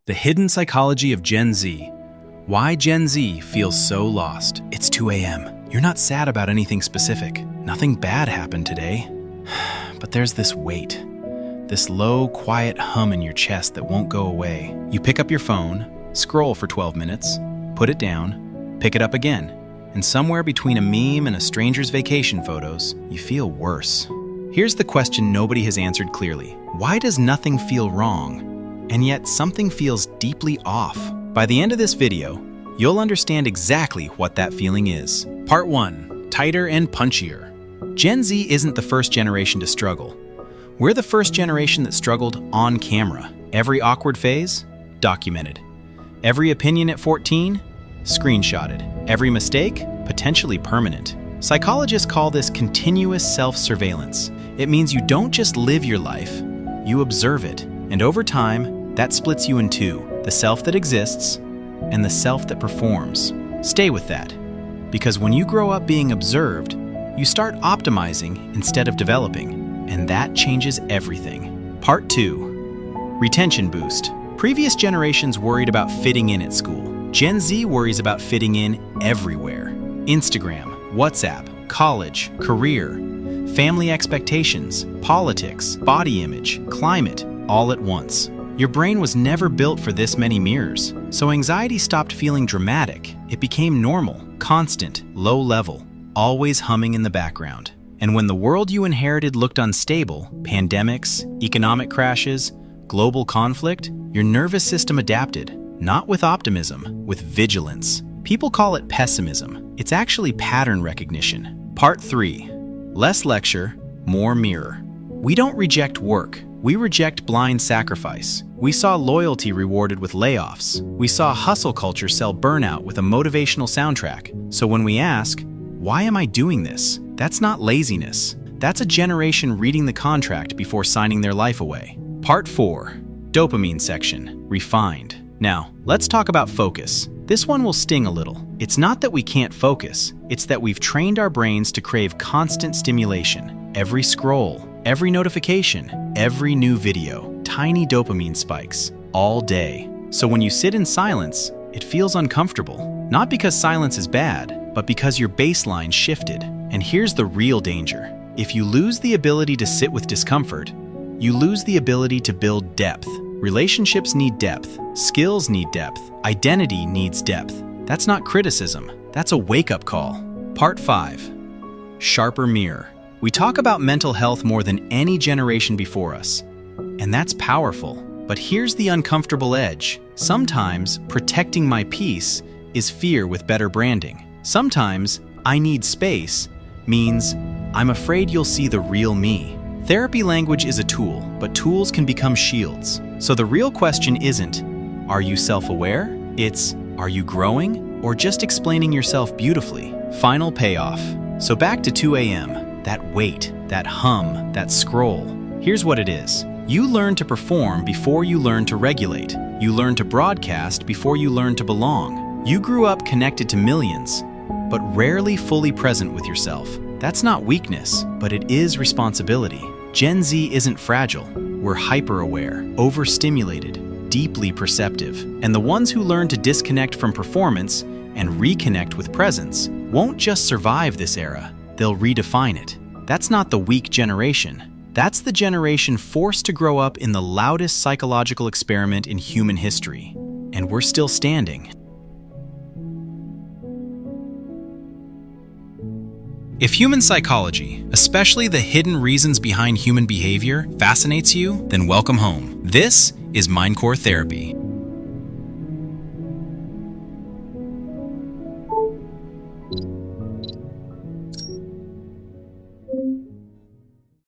The hidden psychology of Gen Z. Why Gen Z feels so lost. It's 2 a.m. You're not sad about anything specific. Nothing bad happened today. But there's this weight. This low, quiet hum in your chest that won't go away. You pick up your phone, scroll for 12 minutes, put it down, pick it up again. And somewhere between a meme and a stranger's vacation photos, you feel worse. Here's the question nobody has answered clearly. Why does nothing feel wrong? And yet something feels deeply off. By the end of this video, you'll understand exactly what that feeling is. Part 1. Tighter and punchier. Gen Z isn't the first generation to struggle. We're the first generation that struggled on camera. Every awkward phase? Documented. Every opinion at 14? Screenshotted. Every mistake? Potentially permanent. Psychologists call this continuous self-surveillance. It means you don't just live your life, you observe it. And over time, that splits you in two, the self that exists and the self that performs. Stay with that, because when you grow up being observed, you start optimizing instead of developing, and that changes everything. Part 2. Retention boost. Previous generations worried about fitting in at school. Gen Z worries about fitting in everywhere. Instagram, WhatsApp, college, career, family expectations, politics, body image, climate, all at once. Your brain was never built for this many mirrors, so anxiety stopped feeling dramatic. It became normal, constant, low level, always humming in the background. And when the world you inherited looked unstable, pandemics, economic crashes, global conflict, your nervous system adapted. Not with optimism, with vigilance. People call it pessimism. It's actually pattern recognition. Part 3. Less lecture, more mirror. We don't reject work. We reject blind sacrifice. We saw loyalty rewarded with layoffs. We saw hustle culture sell burnout with a motivational soundtrack. So when we ask, why am I doing this? That's not laziness. That's a generation reading the contract before signing their life away. Part 4. Dopamine section. Refined. Now, let's talk about focus. This one will sting a little. It's not that we can't focus, it's that we've trained our brains to crave constant stimulation. Every scroll, every notification, every new video, tiny dopamine spikes, all day. So when you sit in silence, it feels uncomfortable. Not because silence is bad, but because your baseline shifted. And here's the real danger. If you lose the ability to sit with discomfort, you lose the ability to build depth. Relationships need depth, skills need depth, identity needs depth. That's not criticism, that's a wake-up call. Part 5. Sharper mirror. We talk about mental health more than any generation before us, and that's powerful. But here's the uncomfortable edge. Sometimes protecting my peace is fear with better branding. Sometimes I need space means I'm afraid you'll see the real me. Therapy language is a tool, but tools can become shields. So the real question isn't, are you self-aware? It's, are you growing? Or just explaining yourself beautifully? Final payoff. So back to 2 a.m., that weight, that hum, that scroll. Here's what it is. You learn to perform before you learn to regulate. You learn to broadcast before you learn to belong. You grew up connected to millions, but rarely fully present with yourself. That's not weakness, but it is responsibility. Gen Z isn't fragile. We're hyper-aware, overstimulated, deeply perceptive. And the ones who learn to disconnect from performance and reconnect with presence won't just survive this era, they'll redefine it. That's not the weak generation. That's the generation forced to grow up in the loudest psychological experiment in human history. And we're still standing. If human psychology, especially the hidden reasons behind human behavior, fascinates you, then welcome home. This is Mindcore Therapy.